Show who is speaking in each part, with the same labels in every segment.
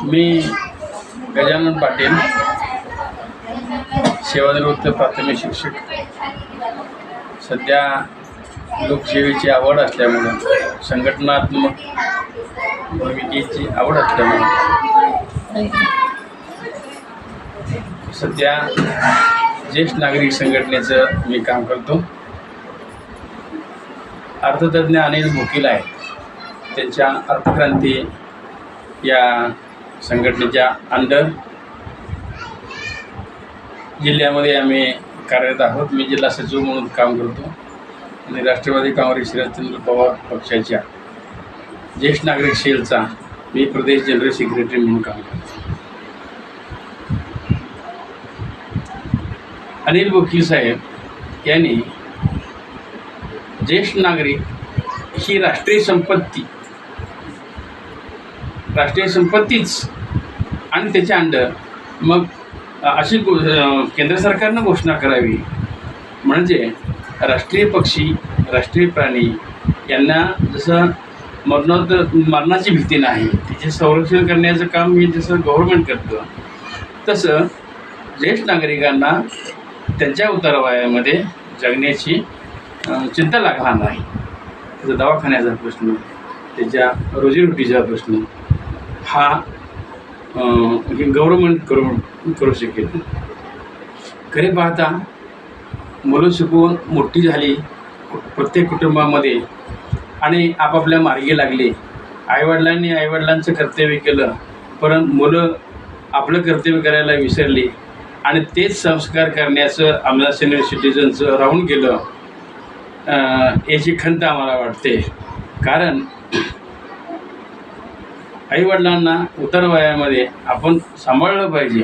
Speaker 1: मी गजानन पाटील, सेवानिवृत्त प्राथमिक शिक्षक. सध्या लोकसेवेची आवड असल्यामुळं, संघटनात्मक भूमिकेची आवड असल्यामुळं सध्या ज्येष्ठ नागरिक संघटनेचं मी काम करतो. अर्थतज्ञ अनिल भोकील आहेत. त्यांच्या अर्थक्रांती या संघटनेच्या अंडर जिल्ह्यामध्ये आम्ही कार्यरत आहोत. मी जिल्हा सचिव म्हणून काम करतो आणि राष्ट्रवादी काँग्रेस शरदचंद्र पवार पक्षाच्या ज्येष्ठ नागरिक सेलचा मी प्रदेश जनरल सेक्रेटरी म्हणून काम करतो. अनिल भोकील साहेब यांनी ज्येष्ठ नागरिक ही राष्ट्रीय संपत्तीच आणि त्याच्या अंडर मग अशी केंद्र सरकारनं घोषणा करावी, म्हणजे राष्ट्रीय पक्षी, राष्ट्रीय प्राणी यांना जसं मरणाची भीती नाही, तिचे संरक्षण करण्याचं काम हे जसं गव्हर्नमेंट करतं, तसं ज्येष्ठ नागरिकांना त्यांच्या उतारवयामध्ये जगण्याची चिंता लागणार नाही. त्याचा दवाखान्याचा प्रश्न, त्याच्या रोजीरोटीचा प्रश्न हा गव्हर्नमेंट करू शकेल. खरे पाहता मुलं शिकवून मोठी झाली प्रत्येक कुटुंबामध्ये आणि आपापल्या मार्गी लागले. आईवडिलांनी आईवडिलांचं कर्तव्य केलं, परंतु मुलं आपलं कर्तव्य करायला विसरली आणि तेच संस्कार करण्याचं आम्हाला सिनियर सिटीजनचं राहून गेलं. याची खंत आम्हाला वाटते. कारण आईवडिलांना उतारवयामध्ये आपण सांभाळलं पाहिजे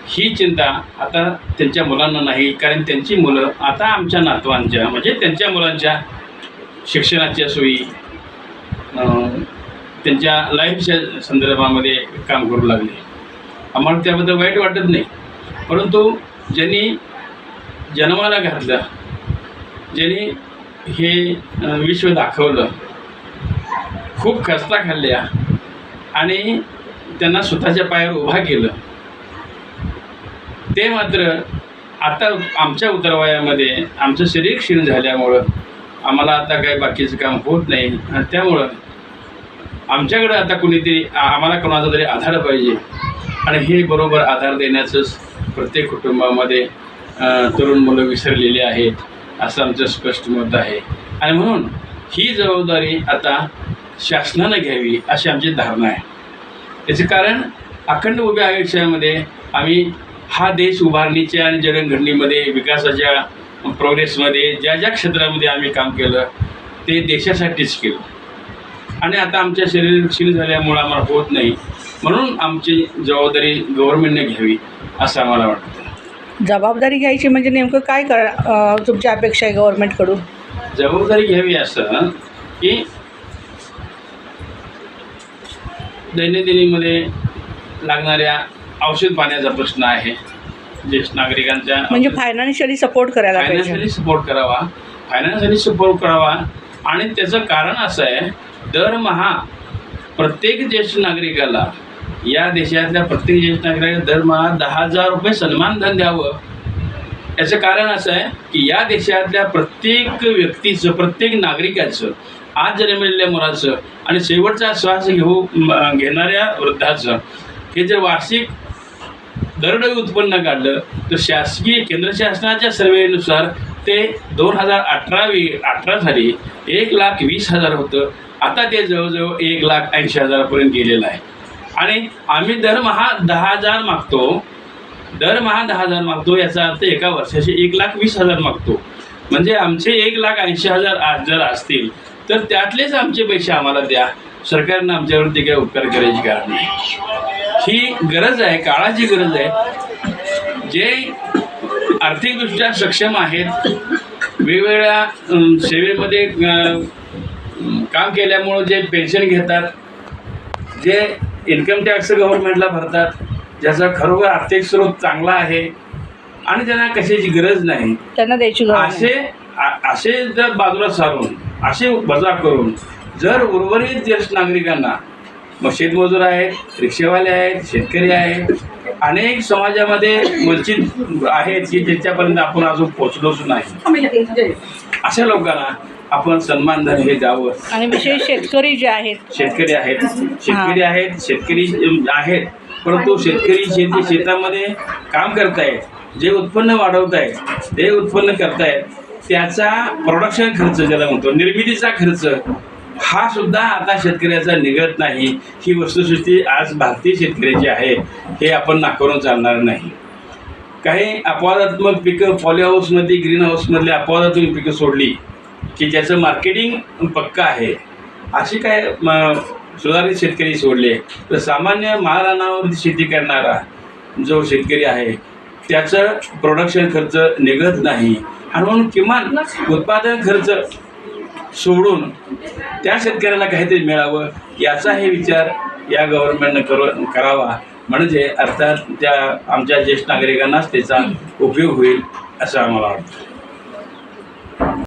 Speaker 1: ही चिंता आता त्यांच्या मुलांना नाही. कारण त्यांची मुलं आता आमच्या नातवांच्या म्हणजे त्यांच्या मुलांच्या शिक्षणाच्या सोयी, त्यांच्या लाईफच्या संदर्भामध्ये काम करू लागले. आम्हाला त्याबद्दल वाईट वाटत नाही, परंतु ज्यांनी जन्माला घातलं, ज्यांनी हे विश्व दाखवलं, खूप खस्ता खाल्ल्या आणि त्यांना स्वतःच्या पायावर उभा केलं, ते मात्र आता आमच्या उतरवयामध्ये आमचं शरीर क्षीण झाल्यामुळं आम्हाला आता काही बाकीचं काम होत नाही आणि त्यामुळं आमच्याकडं आता कुणीतरी आम्हाला कोणाचा तरी आधार पाहिजे आणि हे बरोबर आधार देण्याचंच प्रत्येक कुटुंबामध्ये तरुण मुलं विसरलेली आहेत असं आमचं स्पष्ट मत आहे. आणि म्हणून ही जबाबदारी आता शासनानं घ्यावी अशी आमची धारणा आहे. याचं कारण अखंड उभ्या आयुष्यामध्ये आम्ही हा देश उभारणीच्या आणि जडणघडणीमध्ये, विकासाच्या प्रोग्रेसमध्ये ज्या ज्या क्षेत्रामध्ये आम्ही काम केलं ते देशासाठीच केलं आणि आता आमच्या शरीर क्षीण झाल्यामुळं आम्हाला होत नाही. म्हणून आमची जबाबदारी गव्हर्नमेंटने घ्यावी असं आम्हाला वाटतं.
Speaker 2: जबाबदारी घ्यायची म्हणजे नेमकं काय तुमची अपेक्षा आहे गव्हर्नमेंटकडून?
Speaker 1: जबाबदारी घ्यावी असं की दैनंदिनीमध्ये लागणाऱ्या औषध पाण्याचा प्रश्न आहे ज्येष्ठ नागरिकांच्या,
Speaker 2: म्हणजे फायनान्शियली सपोर्ट करायला पाहिजे.
Speaker 1: फायनान्शियली सपोर्ट करावा. आणि त्याचं कारण असं आहे, दरमहा प्रत्येक ज्येष्ठ नागरिकाला, या देशातल्या प्रत्येक ज्येष्ठ नागरिकाला दरमहा 10,000 रुपये सन्मानधन द्यावं. याचं कारण असं आहे की या देशातल्या प्रत्येक व्यक्तीचं, प्रत्येक नागरिकाचं, आज जन्मलेल्या मुलाचं आणि शेवटचा श्वास घेणाऱ्या वृद्धाचं हे जर वार्षिक दरडोई उत्पन्न काढलं तर शासकीय केंद्र शासनाच्या सर्वेनुसार ते 2018 साली 1,20,000 होतं. आता ते जवळजवळ 1,80,000पर्यंत गेलेलं आहे. आणि आम्ही दरमहा 10,000 मागतो. याचा अर्थ एका वर्षाचे 1,20,000 मागतो. म्हणजे आमचे 1,80,000 जर असतील तर त्यातलेच आमचे पैसे आम्हाला द्या. सरकारनं आमच्यावरती काही उपकार करायची कारण नाही. ही गरज आहे, काळाची गरज आहे. जे आर्थिकदृष्ट्या सक्षम आहेत, वेगवेगळ्या सेवेमध्ये काम केल्यामुळं जे पेन्शन घेतात, जे इन्कम टॅक्स गव्हर्नमेंटला भरतात, ज्याचा खरोखर आर्थिक स्रोत चांगला आहे आणि त्यांना कशाची गरज नाही,
Speaker 2: त्यांना द्यायची
Speaker 1: असे जर बाजूला सारून, असे वजा करून जर उर्वरित ज्येष्ठ नागरिकांना मग शेतमजूर आहेत, रिक्षावाले आहेत, शेतकरी आहेत, अनेक समाजामध्ये वंचित आहेत की ज्याच्यापर्यंत आपण अजून पोचलोच नाही. अशा लोकांना आपण सन्मानधन हे द्यावं.
Speaker 2: आणि विशेष शेतकरी जे आहेत
Speaker 1: शेतकरी आहेत, परंतु शेतकरी शेतामध्ये काम करतायत, जे उत्पन्न वाढवतायत, ते उत्पन्न करतायत, त्याचा प्रोडक्शन खर्च ज्याला म्हणतो, निर्मितीचा खर्च, हा सुद्धा आता शेतकऱ्याचा निघत नाही. ही वस्तुस्थिती आज भारतीय शेतकऱ्याची आहे, हे आपण नाकारून चालणार नाही. काही अपवादात्मक पिकं पॉलीहाऊसमध्ये, ग्रीन हाऊसमधली अपवादात्मक पिकं सोडली की ज्याचं मार्केटिंग पक्का आहे, अशी काय सुधारित शेतकरी सोडले, तर सामान्य महाराणावरती शेती करणारा जो शेतकरी आहे त्याचं प्रोडक्शन खर्च निघत नाही. आणि म्हणून किमान उत्पादन खर्च सोडून त्या शेतकऱ्याला काहीतरी मिळावं याचा हे विचार या गव्हर्नमेंटनं करावा. म्हणजे अर्थात त्या आमच्या ज्येष्ठ नागरिकांनाच त्याचा उपयोग होईल असं आम्हाला वाटतं.